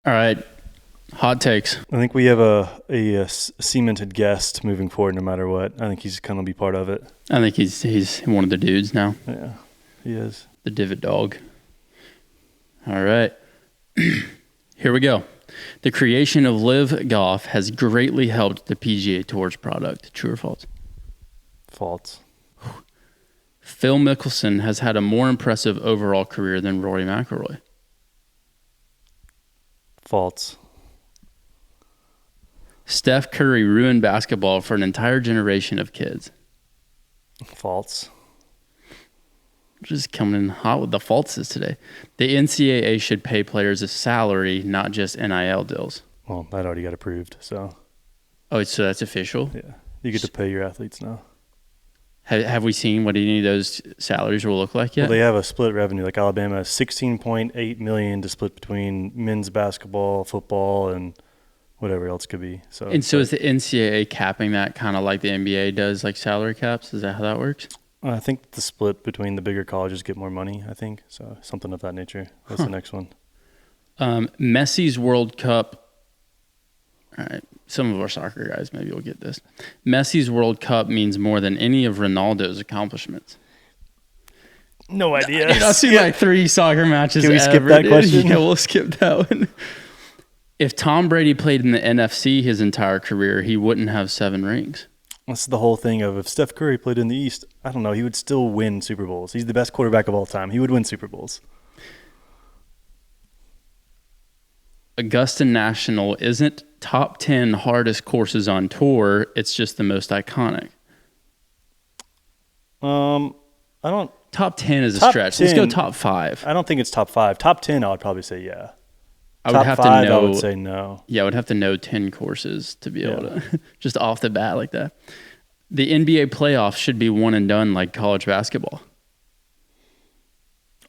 All right. Hot takes. I think we have a cemented guest moving forward no matter what. I think he's going to be part of it. I think he's one of the dudes now. Yeah, he is. The Divot Dog. All right. Here we go. The creation of Live Golf has greatly helped the PGA Tour's product. True or false? False. Phil Mickelson has had a more impressive overall career than Rory McIlroy. False. Steph Curry ruined basketball for an entire generation of kids. False. Just coming in hot with the falses today. The NCAA should pay players a salary, not just NIL deals. Well, that already got approved, so. Oh, so that's official? Yeah. You get to pay your athletes now. Have we seen what any of those salaries will look like yet? Well, they have a split revenue. Like Alabama has $16.8 million to split between men's basketball, football, and whatever else could be. So is the NCAA capping that kind of like the NBA does, like salary caps? Is that how that works? I think the split between the bigger colleges get more money, I think. So something of that nature. That's the next one. Messi's World Cup. All right. Some of our soccer guys maybe will get this. Messi's World Cup means more than any of Ronaldo's accomplishments. No idea. Dude, I've seen like 3 soccer matches. Can we skip that question? Yeah, we'll skip that one. If Tom Brady played in the NFC his entire career, he wouldn't have 7 rings. That's the whole thing of if Steph Curry played in the East, I don't know, he would still win Super Bowls. He's the best quarterback of all time. He would win Super Bowls. Augusta National isn't top 10 hardest courses on tour. It's just the most iconic. I don't. Top 10 is a Top stretch. 10, Let's go top 5. I don't think it's top 5. Top 10, I would probably say yeah. I top would have 5, to know. I would say no. Yeah, I would have to know 10 courses to be able to, just off the bat like that. The NBA playoffs should be one and done like college basketball.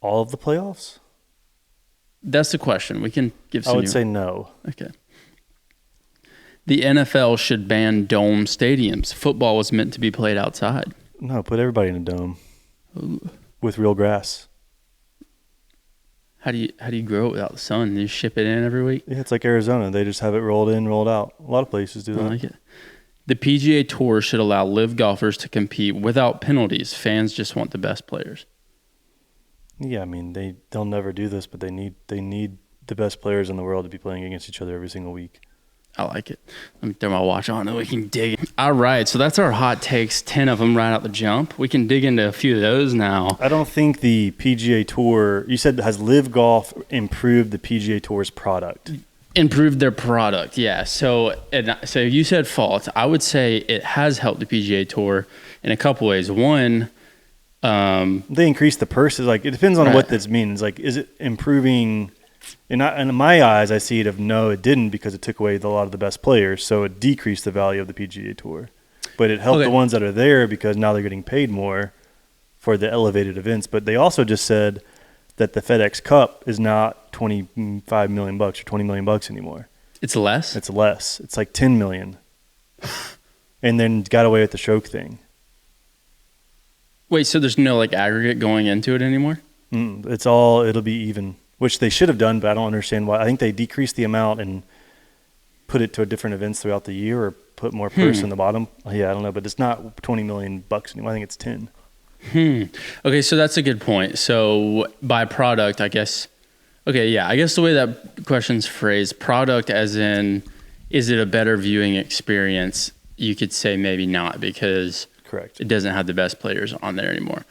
All of the playoffs? That's the question. We can give some. I would say no. Okay. The NFL should ban dome stadiums. Football was meant to be played outside. No, put everybody in a dome. Ooh. With real grass. How do you grow it without the sun? You ship it in every week? Yeah, it's like Arizona. They just have it rolled in, rolled out. A lot of places do that. I like it. The PGA Tour should allow live golfers to compete without penalties. Fans just want the best players. Yeah, I mean they'll never do this, but they need the best players in the world to be playing against each other every single week. I like it. Let me throw my watch on and we can dig it. All right, so that's our hot takes, 10 of them right out the jump. We can dig into a few of those now. I don't think the PGA Tour, you said, has Live Golf improved the PGA Tour's product? Improved their product, yeah. So you said false. I would say it has helped the PGA Tour in a couple ways. One, they increased the purses. Like, it depends on what this means. Like, is it improving? In my eyes, I see it of no, it didn't, because it took away a lot of the best players. So it decreased the value of the PGA Tour. But it helped the ones that are there because now they're getting paid more for the elevated events. But they also just said that the FedEx Cup is not $25 million or $20 million anymore. It's less? It's less. It's like $10 million. And then got away with the stroke thing. Wait, so there's no like aggregate going into it anymore? It'll be even, which they should have done, but I don't understand why. I think they decreased the amount and put it to different events throughout the year, or put more purse in the bottom. Yeah, I don't know, but it's not $20 million anymore. I think it's 10. Okay, so that's a good point. So by product, I guess. Okay, yeah, I guess the way that question's phrased, product as in, is it a better viewing experience? You could say maybe not, because correct, it doesn't have the best players on there anymore.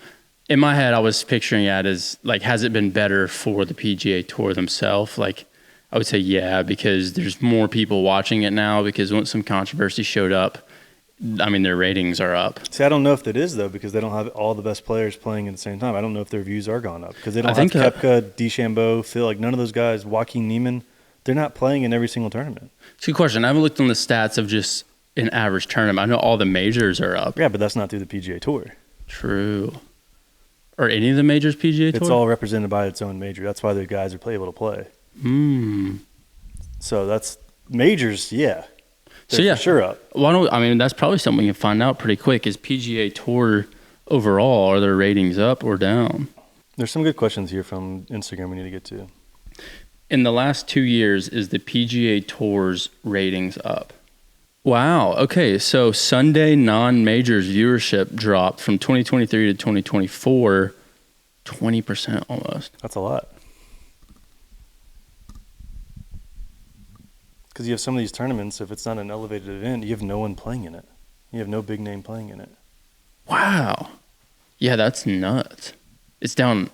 In my head, I was picturing it as like, has it been better for the PGA Tour themselves? Like, I would say yeah, because there's more people watching it now, because once some controversy showed up, I mean, their ratings are up. See, I don't know if that is, though, because they don't have all the best players playing at the same time. I don't know if their views are gone up, because they don't have Koepka, DeChambeau, Phil, like none of those guys, Joaquin Neiman, they're not playing in every single tournament. It's a good question. I haven't looked on the stats of just an average tournament. I know all the majors are up. Yeah, but that's not through the PGA Tour. True. Or any of the majors PGA Tour? It's all represented by its own major. That's why the guys are able to play. So that's majors, yeah. So yeah, for sure up. That's probably something we can find out pretty quick. Is PGA Tour overall, are their ratings up or down? There's some good questions here from Instagram we need to get to. In the last 2 years, is the PGA Tour's ratings up? Wow. Okay. So Sunday non-majors viewership dropped from 2023 to 2024, 20% almost. That's a lot. Because you have some of these tournaments, if it's not an elevated event, you have no one playing in it. You have no big name playing in it. Wow. Yeah, that's nuts. It's down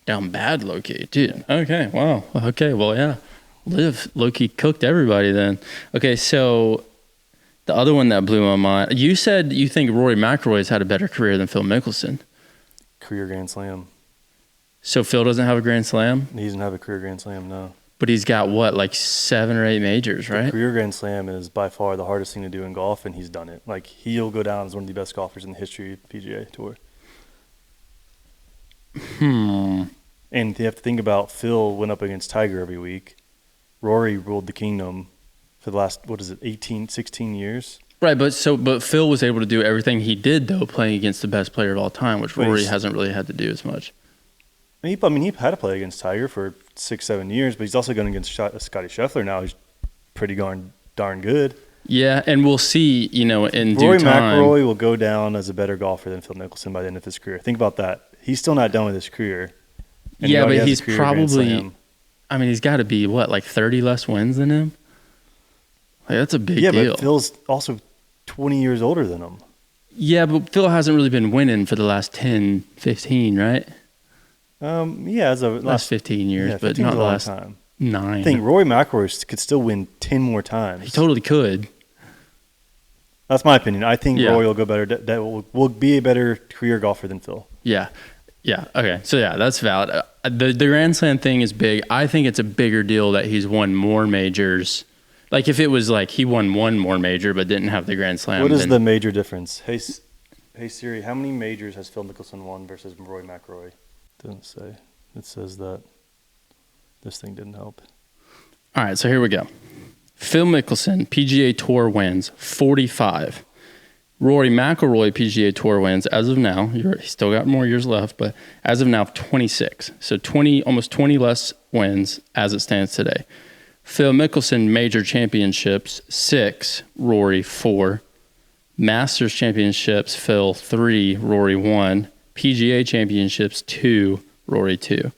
bad low-key, dude. Okay, wow. Okay, well, yeah. Liv low-key cooked everybody then. Okay, so the other one that blew my mind, you said you think Rory McIlroy's had a better career than Phil Mickelson. Career Grand Slam. So Phil doesn't have a Grand Slam? He doesn't have a career Grand Slam, no. But he's got what, like 7 or 8 majors, right? The career Grand Slam is by far the hardest thing to do in golf, and he's done it. Like, he'll go down as one of the best golfers in the history of the PGA Tour. And you have to think about Phil went up against Tiger every week. Rory ruled the kingdom for the last, 16 years? Right, but Phil was able to do everything he did, though, playing against the best player of all time, which Rory hasn't really had to do as much. He had to play against Tiger for 6-7 years, but he's also going against Scotty Scheffler now. He's pretty darn good. Yeah, and we'll see, in Rory due time. McIlroy will go down as a better golfer than Phil Mickelson by the end of his career. Think about that. He's still not done with his career. Yeah, but he's probably, he's got to be, like 30 less wins than him? Like, that's a big deal. Yeah, but Phil's also 20 years older than him. Yeah, but Phil hasn't really been winning for the last 10, 15, right? As of last 15 years, but not the last time. 9. I think Rory McIlroy could still win 10 more times. He totally could. That's my opinion. I think Rory will go better. That will be a better career golfer than Phil. Yeah. Yeah. Okay. So yeah, that's valid. The Grand Slam thing is big. I think it's a bigger deal that he's won more majors. Like if it was like he won one more major but didn't have the Grand Slam. What is the major difference? Hey Siri, how many majors has Phil Mickelson won versus Rory McIlroy? Doesn't say. It says that this thing didn't help. All right, so here we go. Phil Mickelson, PGA Tour wins, 45. Rory McIlroy, PGA Tour wins, as of now, he's still got more years left, but as of now, 26. So almost 20 less wins as it stands today. Phil Mickelson, major championships, 6. Rory, 4. Masters championships, Phil, 3. Rory, 1. PGA championships, 2. Rory, 2.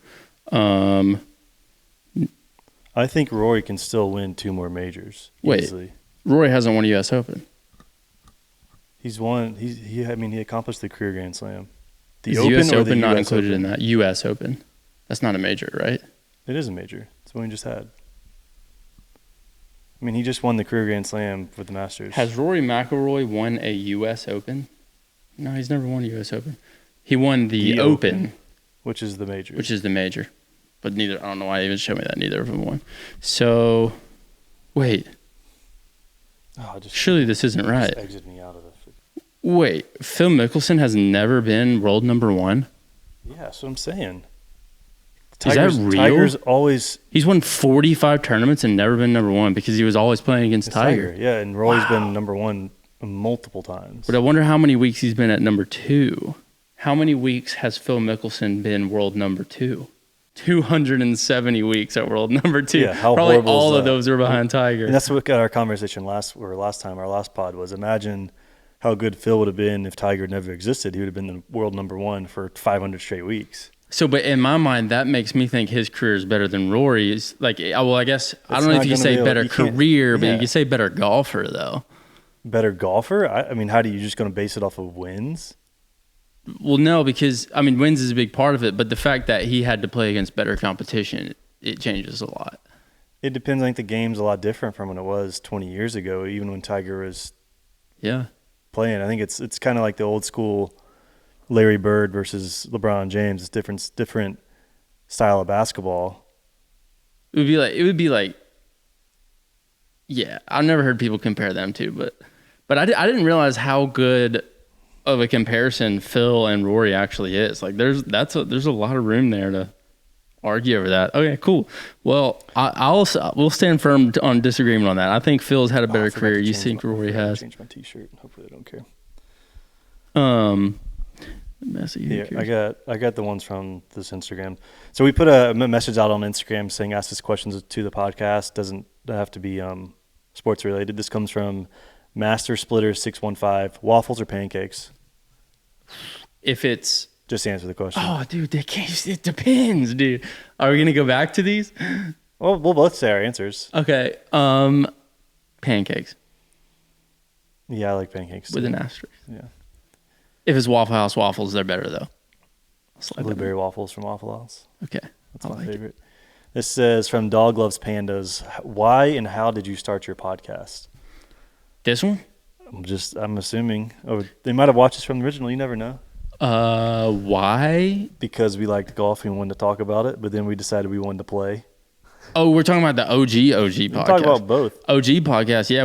I think Rory can still win 2 more majors easily. Wait, Rory hasn't won a U.S. Open. He's won. He accomplished the career Grand Slam. The U.S. Open not included in that? U.S. Open. That's not a major, right? It is a major. It's one he just had. He just won the career Grand Slam with the Masters. Has Rory McIlroy won a U.S. Open? No, he's never won a U.S. Open. He won the Open. Which is the major. But I don't know why they even showed me that. Neither of them won. So, wait. Surely this isn't right. Just exit me out of it. Wait, Phil Mickelson has never been world number 1? Yeah, that's what I'm saying. Is that real? Tiger's always... He's won 45 tournaments and never been number 1 because he was always playing against Tiger. Yeah, and Rory's been number 1 multiple times. But I wonder how many weeks he's been at number 2. How many weeks has Phil Mickelson been world number 2? 270 weeks at world number 2. Yeah, how probably horrible all is of that? those were behind Tiger. And that's what got our conversation last time. Our last pod was imagine how good Phil would have been if Tiger never existed. He would have been the world number 1 for 500 straight weeks. So, but in my mind, that makes me think his career is better than Rory's. Like, well, I guess I don't know if you say better career, but you can say better golfer though. Better golfer? How do you just going to base it off of wins? Well, no, because, wins is a big part of it, but the fact that he had to play against better competition, it changes a lot. It depends. I think the game's a lot different from when it was 20 years ago, even when Tiger was playing. I think it's kind of like the old school Larry Bird versus LeBron James. It's different style of basketball. It would be like, yeah, I've never heard people compare them to, but I didn't realize how good of a comparison Phil and Rory actually is. Like there's a lot of room there to argue over that. Okay, cool. Well, we'll stand firm on disagreement on that. I think Phil's had a better career. You think Rory has? Change my T-shirt. Hopefully, they don't care. Messy. Yeah, I got the ones from this Instagram. So we put a message out on Instagram saying ask us questions to the podcast. Doesn't have to be sports related. This comes from Master Splitter 615. Waffles or pancakes? If it's just answer the question. Oh, dude, it depends, dude. Are we gonna go back to these? Well, we'll both say our answers. Okay. Pancakes. Yeah, I like pancakes with an asterisk. Yeah. If it's Waffle House waffles, they're better though. Blueberry waffles from Waffle House. Okay, that's my favorite. This says from Dog Loves Pandas. Why and how did you start your podcast? This one? I'm assuming. Oh, they might have watched us from the original. You never know. Why? Because we liked golf and we wanted to talk about it, but then we decided we wanted to play. Oh, we're talking about the OG podcast. We're talking about both. OG podcast. Yeah,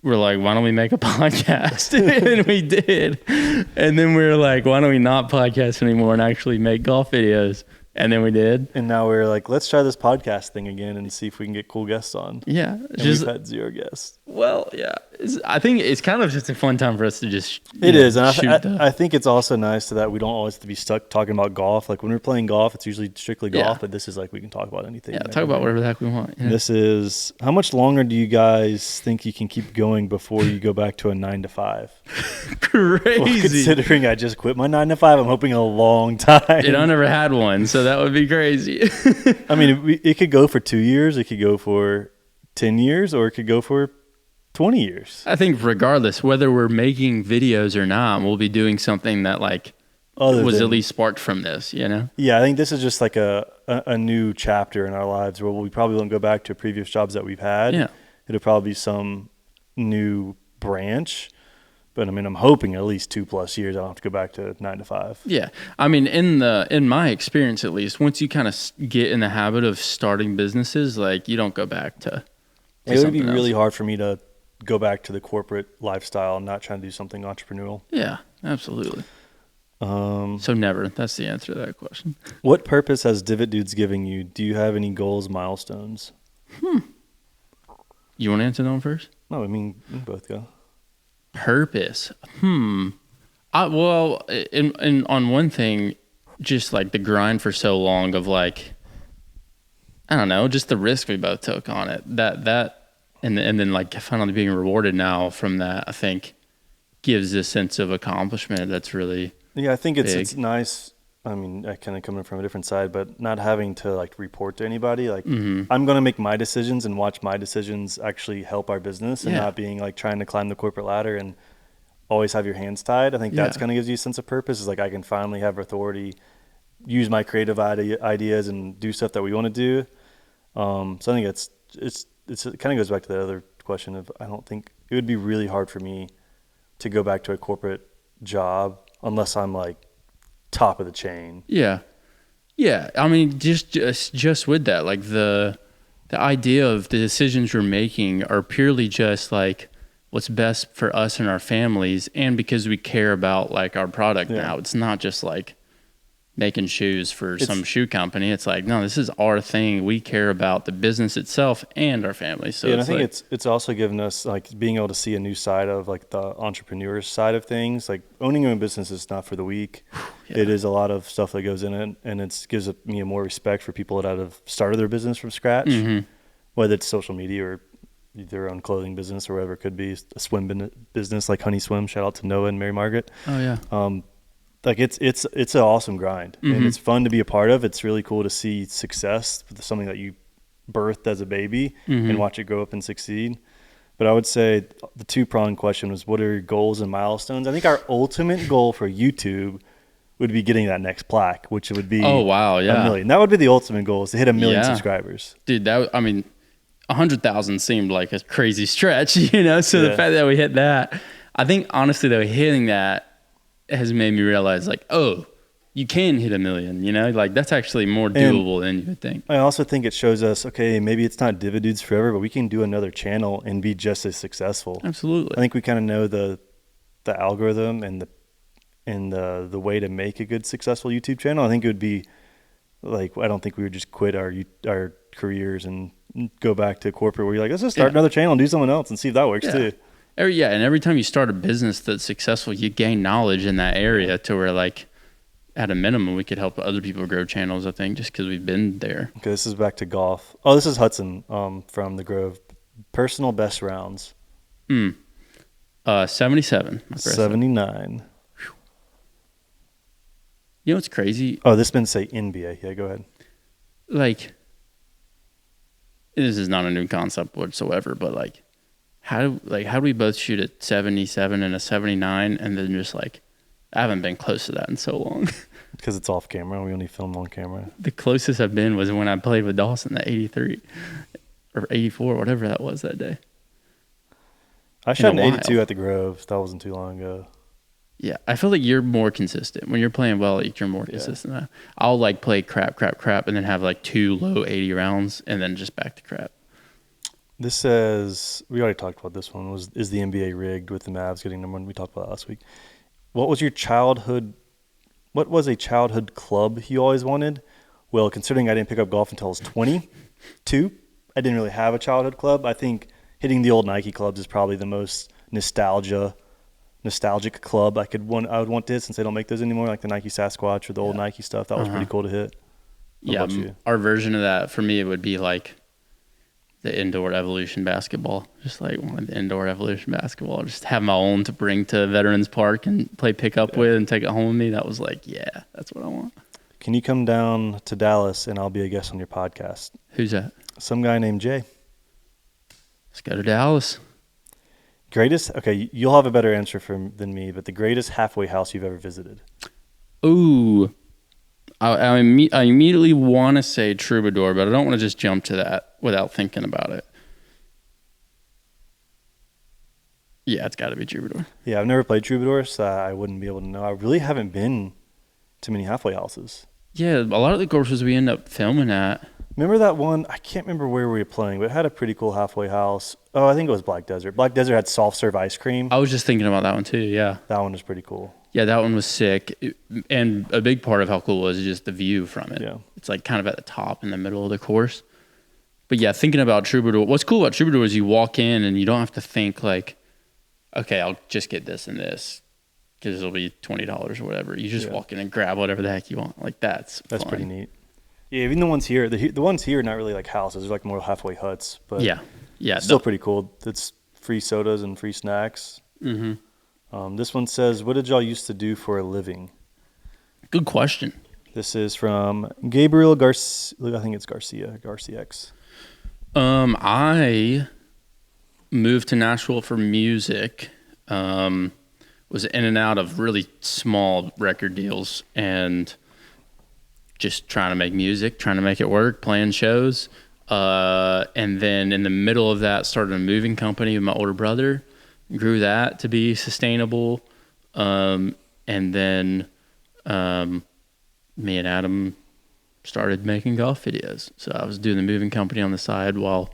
we're like, why don't we make a podcast? And we did. And then we were like, why don't we not podcast anymore and actually make golf videos? And then we did. And now we're like, let's try this podcast thing again and see if we can get cool guests on. Yeah. And we've had 0 guests. Well, yeah. I think it's kind of just a fun time for us to just It is. And I think it's also nice that we don't always have to be stuck talking about golf. Like when we're playing golf, it's usually strictly golf, but this is like we can talk about anything. Yeah, talk about whatever the heck we want. Yeah. This is, how much longer do you guys think you can keep going before you go back to a 9 to 5? Crazy. Well, considering I just quit my 9 to 5, I'm hoping a long time. And I never had one, so that would be crazy. I mean, it could go for 2 years, it could go for 10 years, or it could go for 20 years. I think regardless, whether we're making videos or not, we'll be doing something that was at least sparked from this, you know? Yeah, I think this is just like a new chapter in our lives where we probably won't go back to previous jobs that we've had. Yeah. It'll probably be some new branch. But I mean, I'm hoping at least 2+ years I don't have to go back to 9 to 5. Yeah. I mean, in my experience, at least, once you kind of get in the habit of starting businesses, like you don't go back to it would be really hard for me to go back to the corporate lifestyle. I'm not trying to do something entrepreneurial. Yeah, absolutely. So never. That's the answer to that question. What purpose has Divot Dudes giving you? Do you have any goals, milestones? You want to answer that one first? No, I mean, we can both go. Purpose. On one thing, just like the grind for so long of like, I don't know, just the risk we both took on it. And then like finally being rewarded now from that, I think gives this sense of accomplishment that's really I think it's nice. I mean, I kind of coming from a different side, but not having to like report to anybody. Like I'm going to make my decisions and watch my decisions actually help our business and not being like trying to climb the corporate ladder and always have your hands tied. I think that's kind of gives you a sense of purpose. Is like I can finally have authority, use my creative ideas and do stuff that we want to do. So I think it kind of goes back to the other question of I don't think it would be really hard for me to go back to a corporate job unless I'm like top of the chain. Yeah. I mean, just with that, like the idea of the decisions we're making are purely just like what's best for us and our families, and because we care about like our product now. It's not just like making shoes for some shoe company. It's like, no, this is our thing. We care about the business itself and our family. So and I think it's also given us like being able to see a new side of like the entrepreneur side of things. Like owning your own business is not for the weak. It is a lot of stuff that goes in it, and it gives me more respect for people that have started their business from scratch, whether it's social media or their own clothing business or whatever it could be, a swim business like Honey Swim. Shout out to Noah and Mary Margaret. Oh yeah. Like it's an awesome grind, and it's fun to be a part of. It's really cool to see success with something that you birthed as a baby and watch it grow up and succeed. But I would say the 2-pronged question was, what are your goals and milestones? I think our ultimate goal for YouTube would be getting that next plaque, which would be $1 million. That would be the ultimate goal, is to hit 1 million subscribers. Dude, 100,000 seemed like a crazy stretch, you know? So the fact that we hit that, I think honestly though, hitting that has made me realize like, oh, you can hit 1 million, you know? Like that's actually more doable than you would think. I also think it shows us, okay, maybe it's not Divot Dudes forever, but we can do another channel and be just as successful. Absolutely. I think we kind of know the algorithm and the way to make a good successful YouTube channel. I think it would be like, I don't think we would just quit our careers and go back to corporate where you're like, let's just start another channel and do something else and see if that works too. And every time you start a business that's successful, you gain knowledge in that area to where, like, at a minimum, we could help other people grow channels, I think, just because we've been there. Okay, this is back to golf. Oh, this is Hudson from the Grove. Personal best rounds. 77. 79. You know what's crazy? Oh, this been say NBA. Yeah, go ahead. Like, this is not a new concept whatsoever, but like, how do we both shoot a 77 and a 79, and then just like, I haven't been close to that in so long. Because it's off camera. We only film on camera. The closest I've been was when I played with Dawson at 83 or 84, whatever that was that day. I shot an 82 at the Grove. That wasn't too long ago. Yeah, I feel like you're more consistent. When you're playing well, like, you're more consistent. I'll like play crap, and then have like 2 low 80 rounds, and then just back to crap. This says, we already talked about this one, is the NBA rigged with the Mavs getting number one? We talked about it last week. What was a childhood club you always wanted? Well, considering I didn't pick up golf until I was 22, I didn't really have a childhood club. I think hitting the old Nike clubs is probably the most nostalgic club I would want to hit, since they don't make those anymore, like the Nike Sasquatch or the old Nike stuff. That was pretty cool to hit. How about you? Our version of that for me, it would be like the indoor evolution basketball. Just like one the indoor evolution basketball. Just have my own to bring to Veterans Park and play pickup with and take it home with me. That was like, that's what I want. Can you come down to Dallas and I'll be a guest on your podcast? Who's that? Some guy named Jay. Let's go to Dallas. Okay, you'll have a better answer than me, but the greatest halfway house you've ever visited? Ooh. I immediately want to say Troubadour, but I don't want to just jump to that without thinking about it. Yeah, it's got to be Troubadour. Yeah, I've never played Troubadour, so I wouldn't be able to know. I really haven't been to many halfway houses. Yeah, a lot of the courses we end up filming at. Remember that one? I can't remember where we were playing, but it had a pretty cool halfway house. Oh, I think it was Black Desert. Black Desert had soft serve ice cream. I was just thinking about that one too, yeah. That one was pretty cool. Yeah, that one was sick. And a big part of how cool it was just the view from it. Yeah. It's like kind of at the top in the middle of the course. But yeah, thinking about Troubadour, what's cool about Troubadour is you walk in and you don't have to think like, okay, I'll just get this and this because it'll be $20 or whatever. You just walk in and grab whatever the heck you want. Like that's fun. Pretty neat. Yeah, even the ones here, the ones here are not really like houses. They're like more halfway huts. But yeah, still pretty cool. It's free sodas and free snacks. Mm-hmm. This one says, what did y'all used to do for a living? Good question. This is from Gabriel Garcia. I think it's Garcia X. I moved to Nashville for music. Was in and out of really small record deals and just trying to make music, trying to make it work, playing shows. And then in the middle of that, started a moving company with my older brother. Grew that to be sustainable. And then me and Adam started making golf videos. So I was doing the moving company on the side while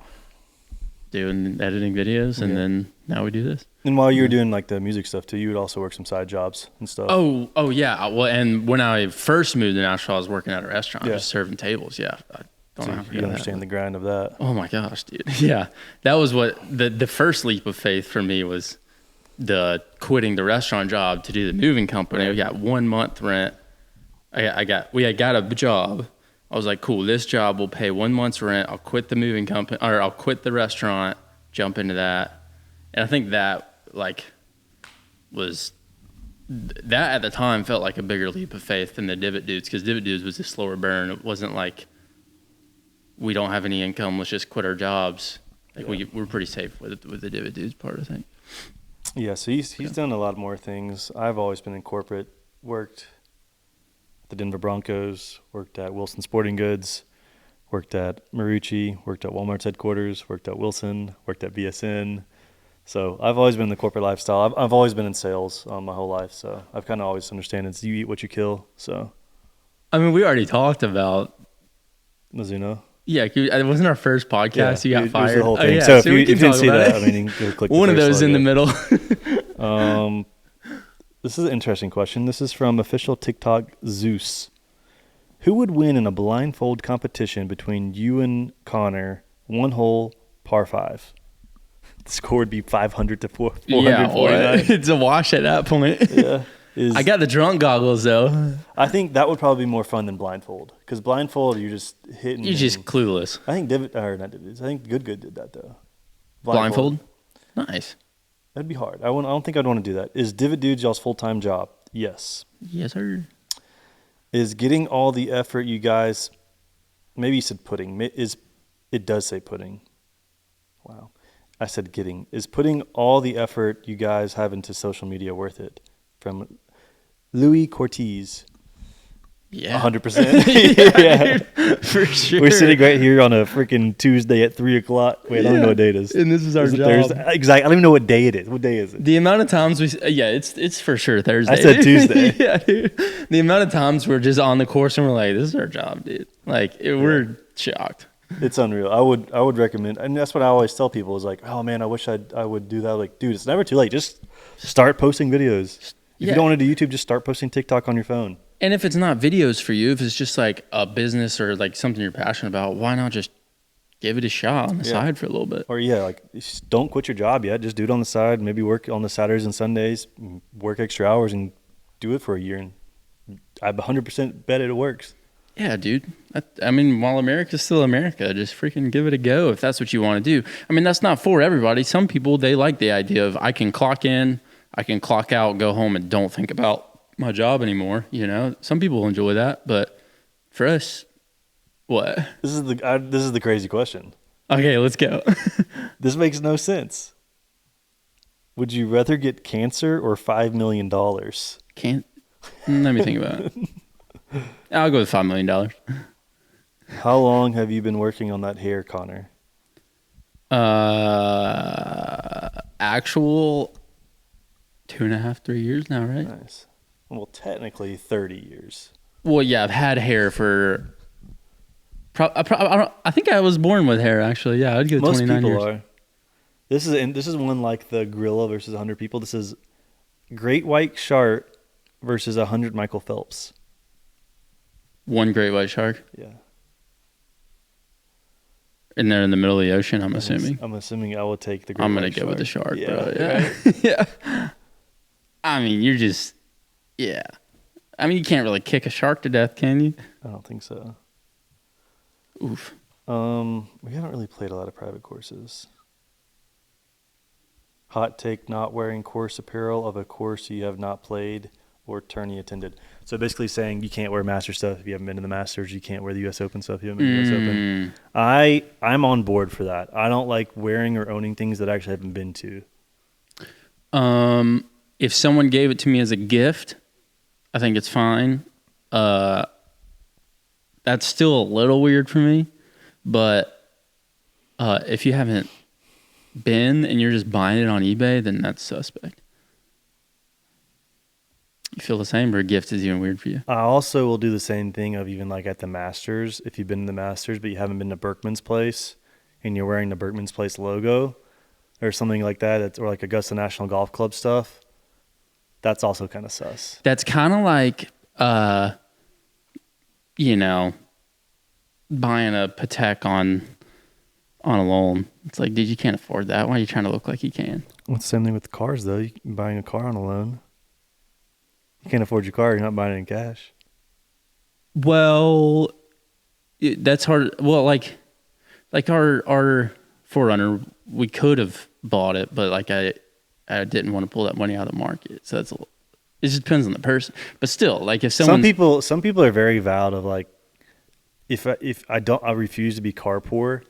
doing editing videos, and then now we do this. And while you were doing like the music stuff too, you would also work some side jobs and stuff. Oh yeah. Well, and when I first moved to Nashville, I was working at a restaurant, just serving tables. Yeah. You understand the grind of that. Oh my gosh, dude. Yeah. That was what the first leap of faith for me was the quitting the restaurant job to do the moving company. Right. We got 1 month rent. We had got a job. I was like, cool, this job will pay 1 month's rent. I'll quit the moving company, or I'll quit the restaurant, jump into that. And I think that that at the time felt like a bigger leap of faith than the Divot Dudes, because Divot Dudes was a slower burn. It wasn't like we don't have any income, let's just quit our jobs. Like we're pretty safe with the Divot Dudes part, I think. Yeah, so he's done a lot more things. I've always been in corporate, worked at the Denver Broncos, worked at Wilson Sporting Goods, worked at Marucci, worked at Walmart's headquarters, worked at Wilson, worked at BSN. So I've always been in the corporate lifestyle. I've always been in sales my whole life, so I've kind of always understand it's you eat what you kill. So, I mean, we already talked about Mizuno. Yeah, it wasn't our first podcast. You got fired. Was the whole thing. So if you didn't see that, I mean, you click one of those in the middle. This is an interesting question. This is from official TikTok Zeus. Who would win in a blindfold competition between you and Connor, 1 hole, par 5? The score would be 500 to 449. Yeah, it's a wash at that point. Yeah. I got the drunk goggles though. I think that would probably be more fun than blindfold, because blindfold you're just hitting. You're just clueless. I think not Divot. I think Good did that though. Blindfold? Nice. That'd be hard. I don't think I'd want to do that. Is Divot Dudes y'all's full-time job? Yes. Yes, sir. Is getting all the effort you guys? Maybe you said pudding. It does say pudding. Wow. I said getting. Is putting all the effort you guys have into social media worth it? From Louis Cortez. Yeah. 100%. Yeah. Dude, for sure. We're sitting right here on a freaking Tuesday at 3 o'clock. Wait, I don't even know what day it is. And this is our job. Thursday? Exactly. I don't even know what day it is. What day is it? The amount of times it's for sure Thursday. I said Tuesday. Yeah, dude. The amount of times we're just on the course and we're like, this is our job, dude. Like, we're shocked. It's unreal. I would recommend, and that's what I always tell people is like, oh man, I wish I would do that. Like, dude, it's never too late. Just start posting videos. If you don't want to do YouTube, just start posting TikTok on your phone. And if it's not videos for you, if it's just like a business or like something you're passionate about, why not just give it a shot on the side for a little bit? Or like just don't quit your job yet. Just do it on the side. Maybe work on the Saturdays and Sundays, work extra hours, and do it for a year. And I 100% bet it works. Yeah, dude. I mean, while America's still America, just freaking give it a go if that's what you want to do. I mean, that's not for everybody. Some people, they like the idea of I can clock in, I can clock out, go home, and don't think about my job anymore. You know, some people enjoy that, but for us, what? This is the crazy question. Okay, let's go. This makes no sense. Would you rather get cancer or $5 million? Let me think about it. I'll go with $5 million. How long have you been working on that hair, Connor? Actual 2.5, 3 years now, right? Nice. Well, technically 30 years. Well, yeah, I've had hair for. I think I was born with hair. Actually, yeah, I'd give it 29 years. Most people are. This is one like the gorilla versus 100 people. This is great white shark versus 100 Michael Phelps. One great white shark. Yeah. And they're in the middle of the ocean, I'm assuming. I'm assuming I will take the great I'm going to go with the shark, bro. Yeah. Right? Yeah. I mean, you're just, yeah. I mean, you can't really kick a shark to death, can you? I don't think so. Oof. We haven't really played a lot of private courses. Hot take, not wearing course apparel of a course you have not played or tourney attended. So basically saying you can't wear Master stuff if you haven't been to the Masters. You can't wear the U.S. Open stuff if you haven't been to the U.S. Open. I'm on board for that. I don't like wearing or owning things that I actually haven't been to. If someone gave it to me as a gift, I think it's fine. That's still a little weird for me. But if you haven't been and you're just buying it on eBay, then that's suspect. You feel the same, or a gift is even weird for you? I also will do the same thing of even like at the Masters. If you've been to the Masters but you haven't been to Berkman's Place and you're wearing the Berkman's Place logo or something like that, or like Augusta National Golf Club stuff, that's also kind of sus. That's kind of like, buying a Patek on a loan. It's like, dude, you can't afford that. Why are you trying to look like you can? Well, it's the same thing with cars, though. You're buying a car on a loan. You can't afford your car. You're not buying it in cash. Well, that's hard. Well, like our 4Runner, we could have bought it, but like I didn't want to pull that money out of the market. So it just depends on the person. But still, like if someone, some people are very vowed of like, if I refuse to be car poor,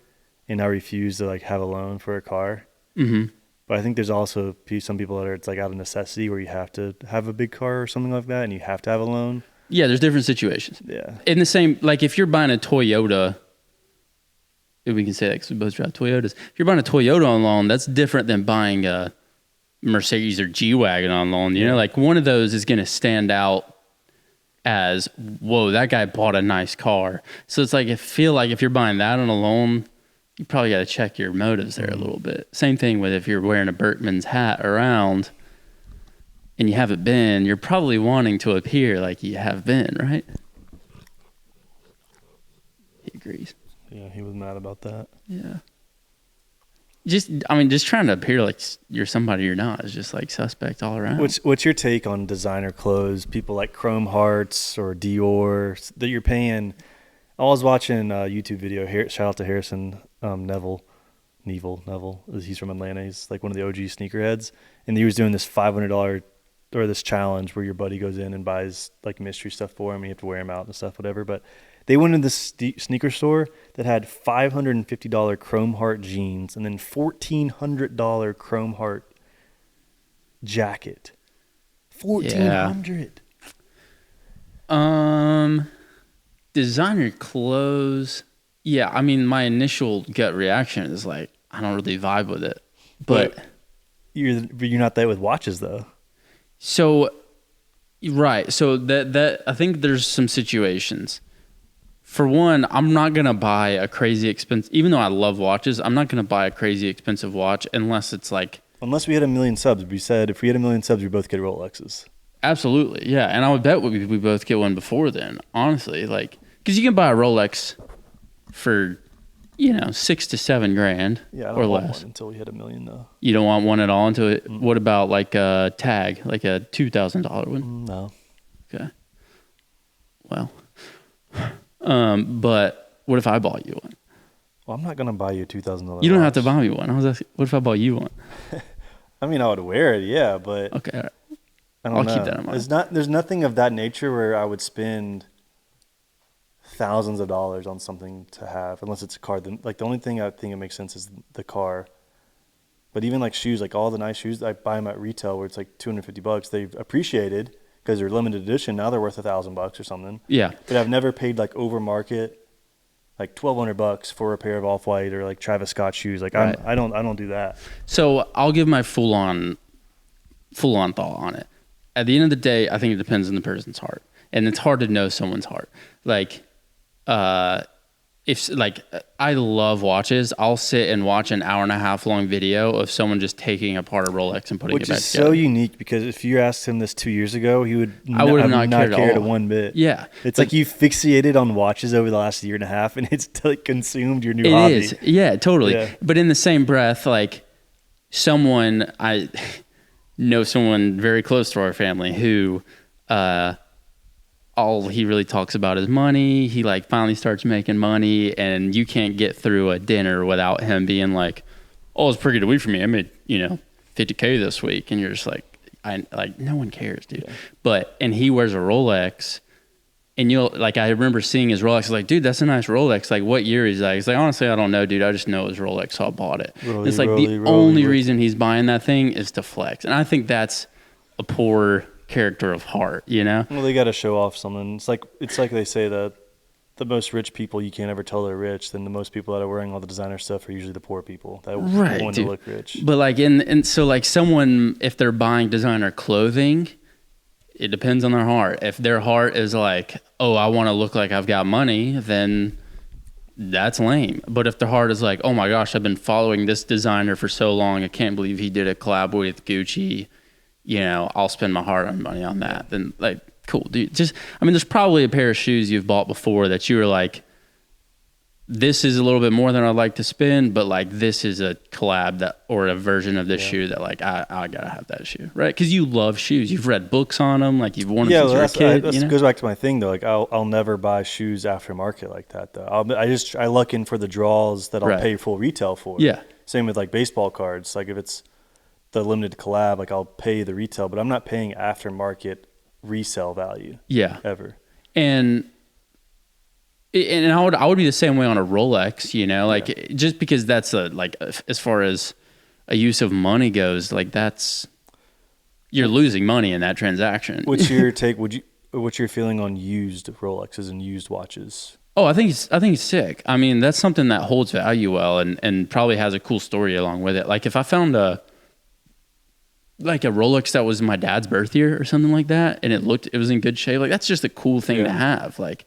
and I refuse to like have a loan for a car. Mm-hmm. But I think there's also some people that are, it's like out of necessity where you have to have a big car or something like that and you have to have a loan. Yeah, there's different situations. Yeah. In the same, like if you're buying a Toyota, if we can say that because we both drive Toyotas. If you're buying a Toyota on loan, that's different than buying a Mercedes or G-Wagon on loan. You know, like one of those is going to stand out as, whoa, that guy bought a nice car. So it's like, I feel like if you're buying that on a loan, you probably got to check your motives there a little bit. Same thing with if you're wearing a Berkman's hat around and you haven't been, you're probably wanting to appear like you have been, right? He agrees. Yeah, he was mad about that. Yeah. just trying to appear like you're somebody you're not is just like suspect all around. What's your take on designer clothes? People like Chrome Hearts or Dior that you're paying. I was watching a YouTube video here. Shout out to Harrison Neville. He's from Atlanta. He's like one of the OG sneakerheads, and he was doing this $500 or this challenge where your buddy goes in and buys like mystery stuff for him. And you have to wear him out and stuff, whatever. But they went into this sneaker store that had $550 Chrome Heart jeans and then $1,400 Chrome Heart jacket. $1,400. Designer clothes. Yeah, I mean, my initial gut reaction is like, I don't really vibe with it. But you're not that with watches though. So, right. So that I think there's some situations. For one, I'm not going to buy a crazy expensive, even though I love watches, I'm not going to buy a crazy expensive watch unless it's like... Unless we had 1 million subs. We said if we had 1 million subs, we both get Rolexes. Absolutely, yeah. And I would bet we both get one before then, honestly. Like, because you can buy a Rolex for, $6,000 to $7,000 yeah, I or don't want less. one until we hit 1 million, though. You don't want one at all until it... Mm-hmm. What about like a Tag, like a $2,000 one? No. Okay. Well... but what if I bought you one? Well, I'm not going to buy you a $2,000 You don't have to buy me one. I was asking, what if I bought you one? I mean, I would wear it, yeah, but... Okay, all right. I'll keep that in mind. There's nothing of that nature where I would spend thousands of dollars on something to have, unless it's a car. Like, the only thing I think it makes sense is the car. But even like shoes, like all the nice shoes, I buy them at retail where it's like $250. They've appreciated because they're limited edition. Now they're worth $1,000 or something. Yeah. But I've never paid like over market, like $1,200 for a pair of Off-White or like Travis Scott shoes. Like right. I don't do that. So I'll give my full on thought on it. At the end of the day, I think it depends on the person's heart, and it's hard to know someone's heart. Like, if like I love watches, I'll sit and watch an 1.5 hour long video of someone just taking apart a Rolex and putting it back together. Which is so unique because if you asked him this 2 years ago, he would I would have not cared one bit. Yeah, it's like you fixated on watches over the last 1.5 years, and it's like consumed your new hobby. It is, yeah, totally. Yeah. But in the same breath, like I know someone very close to our family who all he really talks about is money. He like finally starts making money, and you can't get through a dinner without him being like, "Oh, it's pretty good week for me. I made $50K this week," and you're just like, no one cares, dude. Yeah. And he wears a Rolex, and I remember seeing his Rolex. I was like, dude, that's a nice Rolex. Like, what year is that? He's like, honestly, I don't know, dude. I just know it was Rolex, so I bought it. It's like the only reason he's buying that thing is to flex, and I think that's a poor character of heart, Well, they got to show off something. It's like they say that the most rich people, you can't ever tell they're rich. Then the most people that are wearing all the designer stuff are usually the poor people that want to look rich. But like, and so like someone, if they're buying designer clothing, it depends on their heart. If their heart is like, oh, I want to look like I've got money, then that's lame. But if their heart is like, oh my gosh, I've been following this designer for so long, I can't believe he did a collab with Gucci. I'll spend my hard-earned money on that. Then, like, cool, dude. There's probably a pair of shoes you've bought before that you were like, this is a little bit more than I'd like to spend, but like, this is a collab or a version of this shoe that like, I gotta have that shoe, right? Because you love shoes. You've read books on them, like you've worn them since you were a kid. That goes back to my thing though. Like, I'll never buy shoes aftermarket like that though. I luck in for the draws that I'll pay full retail for. Yeah. Same with like baseball cards. Like if it's the limited collab, like I'll pay the retail, but I'm not paying aftermarket resale value. Yeah. Ever. And I would be the same way on a Rolex, just because that's as far as a use of money goes, like you're losing money in that transaction. What's your take? What's your feeling on used Rolexes and used watches? Oh, I think it's sick. I mean, that's something that holds value well and probably has a cool story along with it. Like if I found a Rolex that was my dad's birth year or something like that, and it was in good shape. Like that's just a cool thing to have. Like,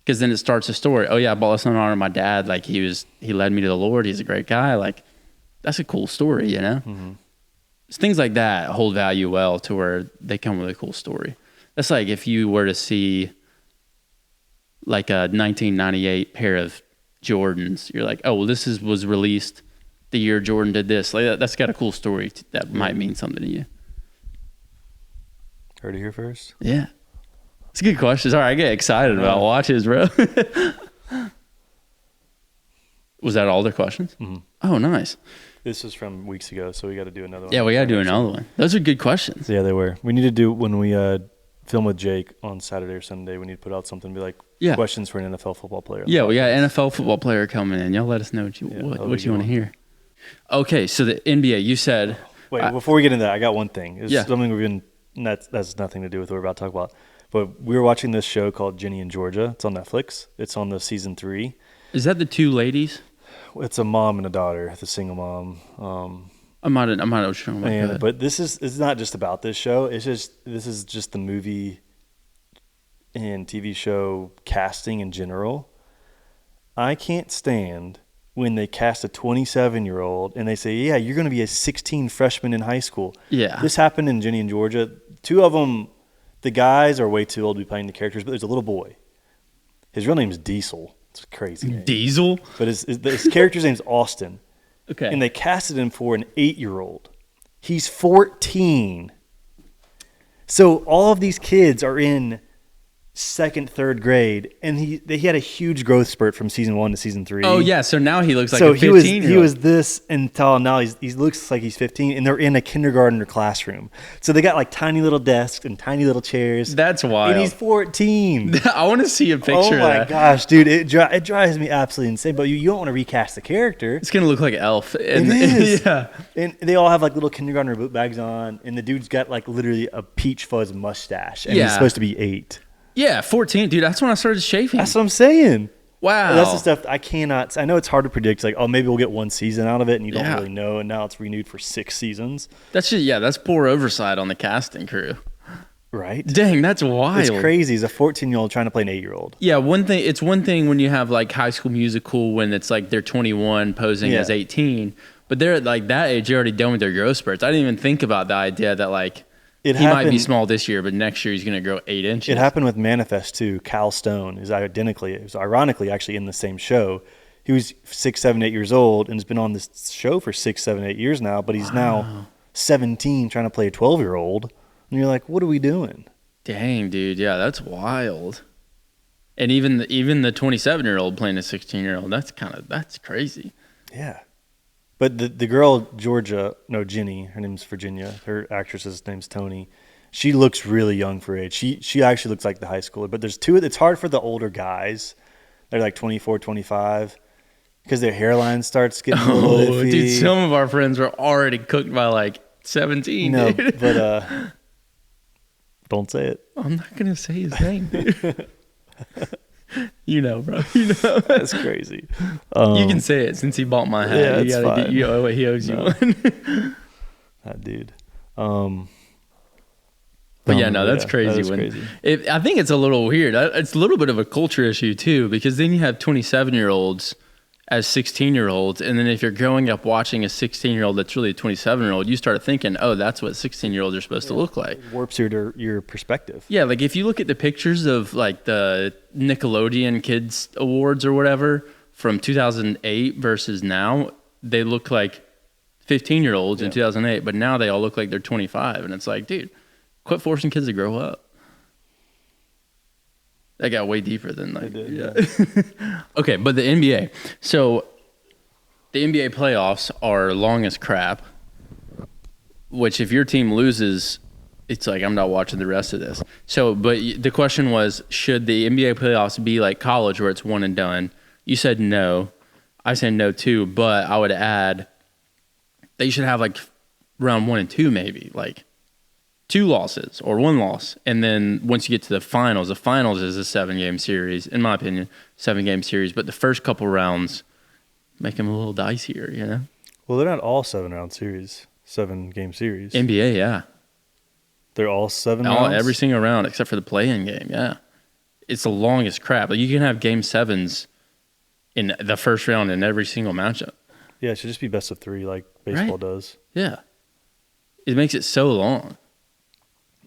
because then it starts a story. Oh yeah, I bought this in honor of my dad. Like he led me to the Lord. He's a great guy. Like that's a cool story, Mm-hmm. Things like that hold value well to where they come with a cool story. That's like if you were to see like a 1998 pair of Jordans, you're like, oh well, this was released the year Jordan did this. Like that's got a cool story that might mean something to you. Heard it here first. Yeah. It's a good question. Sorry, I get excited about watches, bro. Was that all the questions? Mm-hmm. Oh, nice. This is from weeks ago, so we got to do another one. Yeah, we got to do another one. Those are good questions. Yeah, they were. We need to do, when we film with Jake on Saturday or Sunday, we need to put out something, be like, questions for an NFL football player. Yeah, we got an NFL football player coming in. Y'all let us know what you want to hear. Okay, so the NBA, you said. Wait, before we get into that, I got one thing. It's something we've been, that's nothing to do with what we're about to talk about. But we were watching this show called Ginny and Georgia. It's on Netflix. It's on the season 3. Is that the two ladies? It's a mom and a daughter, the single mom. I'm not sure. But it's not just about this show. This is just the movie and TV show casting in general. I can't stand when they cast a 27-year-old and they say, yeah, you're going to be a 16 freshman in high school. Yeah. This happened in Ginny and Georgia. 2 of them, the guys are way too old to be playing the characters, but there's a little boy. His real name is Diesel. It's a crazy name. Diesel? But his character's name's Austin. Okay. And they casted him for an 8-year-old. He's 14. So all of these kids are in 2nd, 3rd grade, and he had a huge growth spurt from season 1 to season 3. Oh yeah, so now he looks like a 15-year-old. He was this until now he looks like he's 15, and they're in a kindergarten or classroom. So they got like tiny little desks and tiny little chairs. That's wild. And he's 14. I want to see a picture of that. Oh my gosh, dude, it drives me absolutely insane. But you don't want to recast the character. It's gonna look like Elf. It is. Yeah. And they all have like little kindergartner boot bags on, and the dude's got like literally a peach fuzz mustache, and he's supposed to be 8. Yeah, 14, dude. That's when I started shaving. That's what I'm saying. Wow. That's the stuff I cannot. I know it's hard to predict. Like, oh, maybe we'll get 1 season out of it, and you don't really know. And now it's renewed for 6 seasons. That's poor oversight on the casting crew. Right? Dang, that's wild. It's crazy. He's a 14-year-old trying to play an 8-year-old. Yeah, it's one thing when you have like High School Musical when it's like they're 21 posing as 18, but they're at like that age, you're already done with their growth spurts. I didn't even think about the idea that like. Might be small this year, but next year he's going to grow 8 inches. It happened with Manifest too. Cal Stone is ironically actually in the same show. He was 6, 7, 8 years old and has been on this show for 6, 7, 8 years now, but he's now 17 trying to play a 12-year-old. And you're like, what are we doing? Dang, dude. Yeah, that's wild. And even the 27-year-old playing a 16-year-old, that's crazy. Yeah. But the girl, Ginny, her name's Virginia. Her actress's name's Tony. She looks really young for age. She actually looks like the high schooler. But there's 2. It's hard for the older guys. They're like 24, 25. Because their hairline starts getting a little iffy. Dude, some of our friends were already cooked by like 17, dude. But don't say it. I'm not going to say his name, dude. You know, bro. You know. That's crazy. You can say it since he bought my hat. Yeah, it's fine. He owes you one. That dude. But yeah, no, that's crazy. Crazy. I think it's a little weird. It's a little bit of a culture issue too, because then you have 27-year-olds as 16-year-olds, and then if you're growing up watching a 16-year-old that's really a 27-year-old, you start thinking, oh, that's what 16-year-olds are supposed to look like. It warps your perspective. Yeah, like if you look at the pictures of like the Nickelodeon Kids Awards or whatever from 2008 versus now, they look like 15-year-olds in 2008, but now they all look like they're 25, and it's like, dude, quit forcing kids to grow up. That got way deeper than like. It did, yeah. Okay, but the NBA. So the NBA playoffs are long as crap, which if your team loses, it's like, I'm not watching the rest of this. So, but the question was, should the NBA playoffs be like college where it's one and done? You said no. I said no too, but I would add they should have like round 1 and 2 maybe, like 2 losses or 1 loss. And then once you get to the finals is a 7-game series, in my opinion, 7-game series. But the first couple rounds make them a little dicier, you know? Well, they're not all 7-round series, 7-game series. NBA, yeah. They're all 7 rounds? Every single round except for the play-in game, yeah. It's the longest crap. Like you can have game 7s in the first round in every single matchup. Yeah, it should just be best of 3 like baseball does. Yeah. It makes it so long.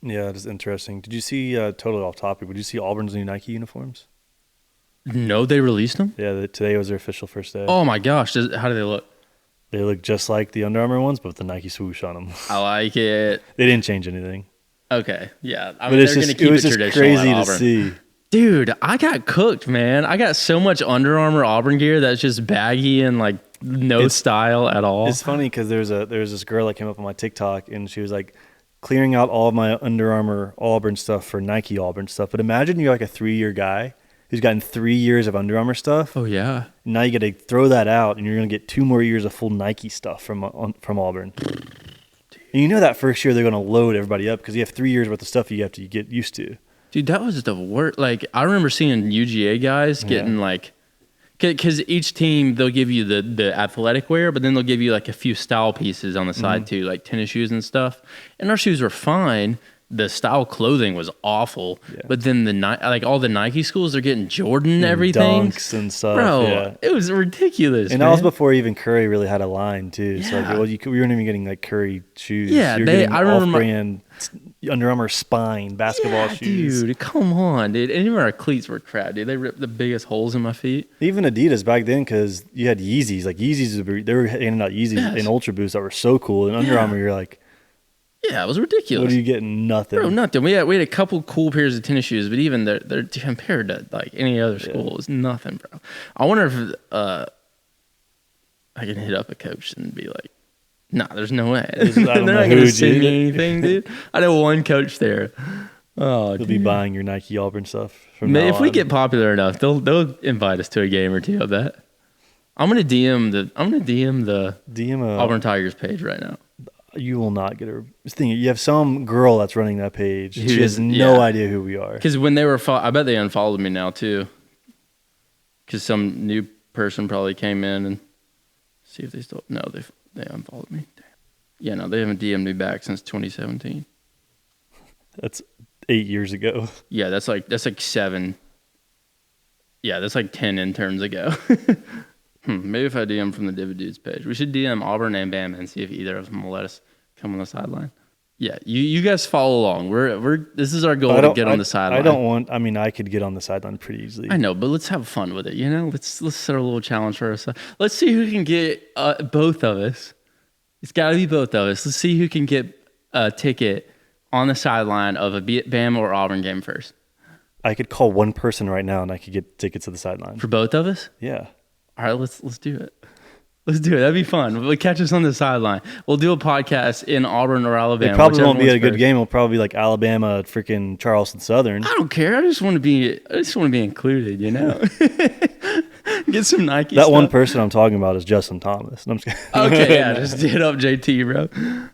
Yeah, it is interesting. Did you see, totally off topic, did you see Auburn's new Nike uniforms? No, they released them? Yeah, today was their official first day. Oh my gosh, how do they look? They look just like the Under Armour ones, but with the Nike swoosh on them. I like it. They didn't change anything. Okay, yeah. But it's just, it was just crazy to see. Dude, I got cooked, man. I got so much Under Armour Auburn gear that's just baggy and like no style at all. It's funny because there was this girl that came up on my TikTok and she was like clearing out all of my Under Armour Auburn stuff for Nike Auburn stuff. But imagine you're like a 3-year guy who's gotten 3 years of Under Armour stuff. Oh yeah. Now you got to throw that out, and you're going to get 2 more years of full Nike stuff from Auburn. And you know that first year they're going to load everybody up because you have 3 years worth of stuff you have to get used to. Dude, that was the worst. Like, I remember seeing UGA guys getting like, because each team, they'll give you the athletic wear, but then they'll give you like a few style pieces on the side too, like tennis shoes and stuff. And our shoes were fine. The style clothing was awful, but then like all the Nike schools are getting Jordan everything, dunks and stuff. Bro, it was ridiculous. And that was before even Curry really had a line too. Yeah. So like, we weren't even getting like Curry shoes. Yeah, I remember off-brand Under Armour Spine basketball shoes. Dude, come on, dude. And even our cleats were crap, dude. They ripped the biggest holes in my feet. Even Adidas back then, because you had Yeezys. Like Yeezys, they were handing out Yeezys and Ultra Boosts that were so cool. And Under Armour, you're like, yeah, it was ridiculous. What are you getting? Nothing. Bro, nothing. We had a couple cool pairs of tennis shoes, but even they're compared to like any other school, it's nothing, bro. I wonder if I can hit up a coach and be like, nah, there's no way. They're not going to send me anything, dude. I know one coach there. Oh, He'll be buying your Nike Auburn stuff from Man, now if on. we get popular enough, they'll invite us to a game or two, I bet. I'm gonna DM the Auburn Tigers page right now. You will not get a thing. You have some girl that's running that page. She has no idea who we are. Because when they were, I bet they unfollowed me now too. Because some new person probably came in and see if they still. No, they unfollowed me. Damn. Yeah, no, they haven't DM'd me back since 2017. That's 8 years ago. Yeah, that's like 7. Yeah, that's like 10 interns ago. Maybe if I DM from the Divot Dudes page. We should DM Auburn and Bama and see if either of them will let us come on the sideline. Yeah, you guys follow along. This is our goal to get on the sideline. I could get on the sideline pretty easily. I know, but let's have fun with it, you know? Let's set a little challenge for ourselves. Let's see who can get both of us. It's got to be both of us. Let's see who can get a ticket on the sideline of a Bama or Auburn game first. I could call one person right now and I could get tickets to the sideline. For both of us? Yeah. All right, let's do it. Let's do it. That'd be fun. We'll catch us on the sideline. We'll do a podcast in Auburn or Alabama. It probably won't be a good game. It'll probably be like Alabama, freaking Charleston Southern. I don't care. I just want to be included. You know, get some Nike. That stuff. One person I'm talking about is Justin Thomas. I'm just okay, yeah, just hit up JT, bro.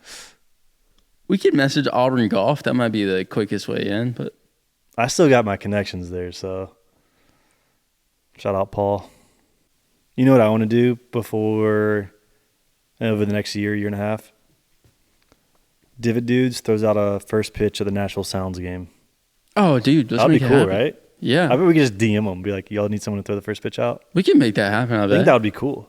We could message Auburn Golf. That might be the quickest way in. But I still got my connections there, so shout out Paul. You know what I want to do over the next year and a half? Divot Dudes throws out a first pitch of the Nashville Sounds game. Oh, dude. That'd be cool, right? Yeah. I bet we could just DM them and be like, y'all need someone to throw the first pitch out? We can make that happen, I bet. I think that would be cool.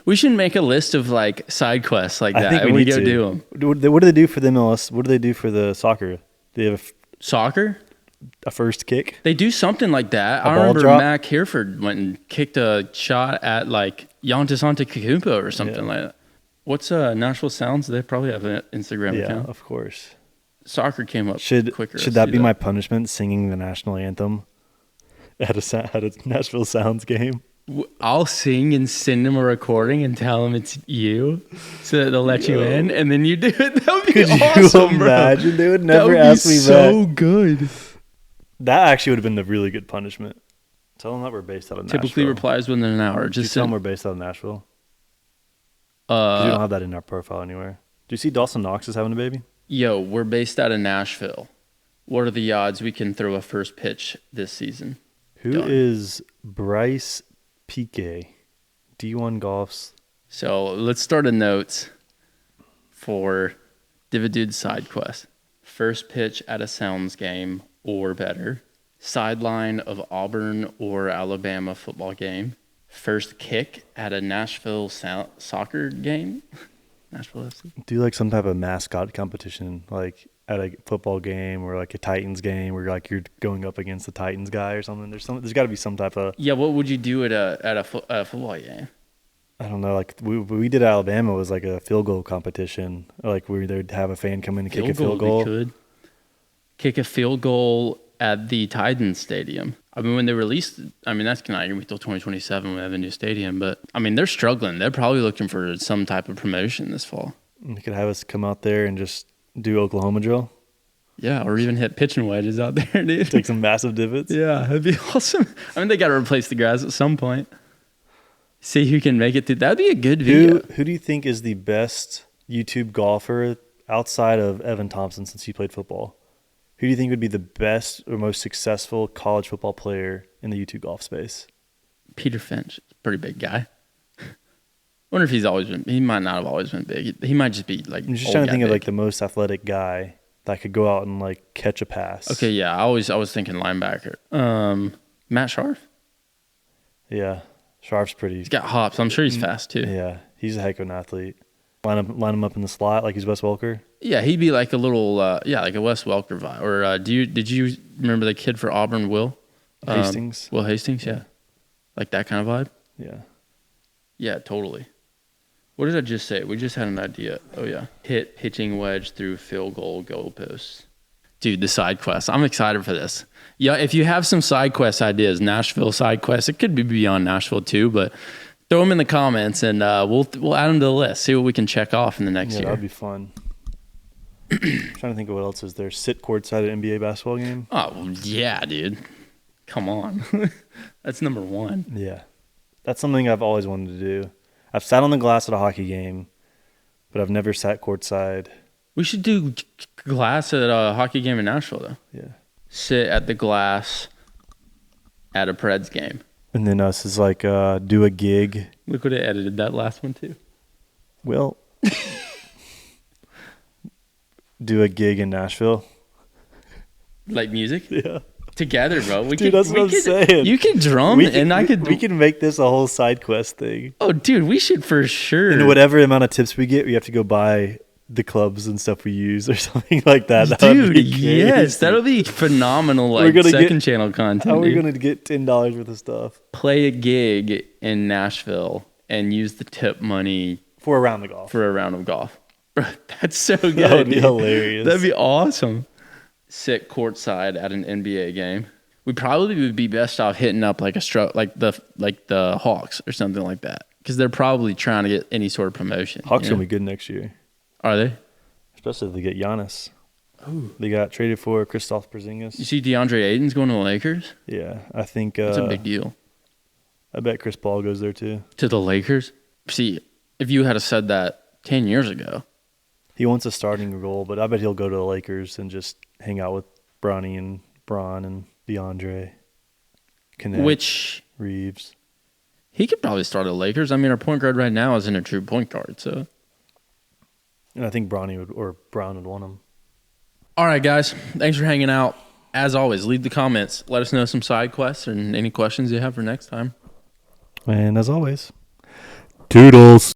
We should make a list of like side quests like that. I think we need to do them. What do they do for the MLS? What do they do for the soccer? They have soccer? A first kick? They do something like that. I remember Mac Hereford went and kicked a shot at like Giannis Antetokounmpo or something like that. What's Nashville Sounds? They probably have an Instagram account. Yeah, of course. Soccer came up quicker. Should that be my punishment, singing the national anthem at a Nashville Sounds game? I'll sing and send them a recording and tell them it's you so that they'll let you in, and then you do it. That would be awesome, Could you imagine? They would never ask me that. So good. That actually would have been the really good punishment. Tell them that we're based out of Nashville. Typically replies within an hour. Just tell them we're based out of Nashville. You don't have that in our profile anywhere. Do you see Dawson Knox is having a baby? Yo, we're based out of Nashville. What are the odds we can throw a first pitch this season? Who is Bryce Piquet? D1 Golf's. So let's start a note for Divot Dudes side quest. First pitch at a Sounds game or better. Sideline of Auburn or Alabama football game. First kick at a Nashville soccer game. Nashville FC. Do like some type of mascot competition, like at a football game or like a Titans game, where like you're going up against the Titans guy or something. There's got to be some type of. Yeah, what would you do at a football game? I don't know, like we did at Alabama was like a field goal competition. Like they'd have a fan come in and kick a field goal. We could kick a field goal at the Titans Stadium. I mean, when they released, I mean, that's not going to be till 2027 when we have a new stadium. But, I mean, they're struggling. They're probably looking for some type of promotion this fall. They could have us come out there and just do Oklahoma drill. Yeah, or even hit pitching wedges out there, dude. Take some massive divots. Yeah, that'd be awesome. I mean, they got to replace the grass at some point. See who can make it through. That'd be a good video. Who do you think is the best YouTube golfer outside of Evan Thompson since he played football? Who do you think would be the best or most successful college football player in the YouTube golf space? Peter Finch, pretty big guy. Wonder if he's always been. He might not have always been big. He might just be like. I'm just trying to think of like the most athletic guy that could go out and like catch a pass. Okay, yeah, I was thinking linebacker. Matt Sharf. Yeah, Sharf's pretty. He's got hops. I'm sure he's fast too. Yeah, he's a heck of an athlete. Line him up in the slot like he's Wes Welker. Yeah, he'd be like a little, like a Wes Welker vibe. Or did you remember the kid for Auburn, Will Hastings? Will Hastings, yeah, like that kind of vibe. Yeah, yeah, totally. What did I just say? We just had an idea. Oh yeah, hit pitching wedge through field goal goalposts. Dude, the side quest. I'm excited for this. Yeah, if you have some side quest ideas, Nashville side quests, it could be beyond Nashville too, but. Throw them in the comments, and we'll add them to the list. See what we can check off in the next year. Yeah, that'd be fun. I'm trying to think of what else is there. Sit courtside at NBA basketball game. Oh, well, yeah, dude. Come on. That's number one. Yeah. That's something I've always wanted to do. I've sat on the glass at a hockey game, but I've never sat courtside. We should do glass at a hockey game in Nashville, though. Yeah. Sit at the glass at a Preds game. And then us is like do a gig. Look what I edited that last one too. Well, do a gig in Nashville. Like music? Yeah. Together, bro. Dude, that's what I'm saying. You can drum We can make this a whole side quest thing. Oh, dude, we should for sure. And whatever amount of tips we get, we have to go buy the clubs and stuff we use or something like that. Dude, yes, that'll be phenomenal. Like second channel content. How are we going to get $10 worth of stuff? Play a gig in Nashville and use the tip money for a round of golf. Bro, that's so good. That would be hilarious. That'd be awesome. Sit courtside at an NBA game. We probably would be best off hitting up like the Hawks or something like that, because they're probably trying to get any sort of promotion. Hawks gonna be good next year. Are they? Especially if they get Giannis. Oh, they got traded for Kristaps Porzingis. You see DeAndre Ayton's going to the Lakers? Yeah, I think that's a big deal. I bet Chris Paul goes there too. To the Lakers? See, if you had said that 10 years ago. He wants a starting role, but I bet he'll go to the Lakers and just hang out with Bronny and Bron and DeAndre. Connect, which Reeves. He could probably start at the Lakers. I mean, our point guard right now isn't a true point guard, so. And I think Brown would want him. All right, guys. Thanks for hanging out. As always, leave the comments. Let us know some side quests and any questions you have for next time. And as always, toodles.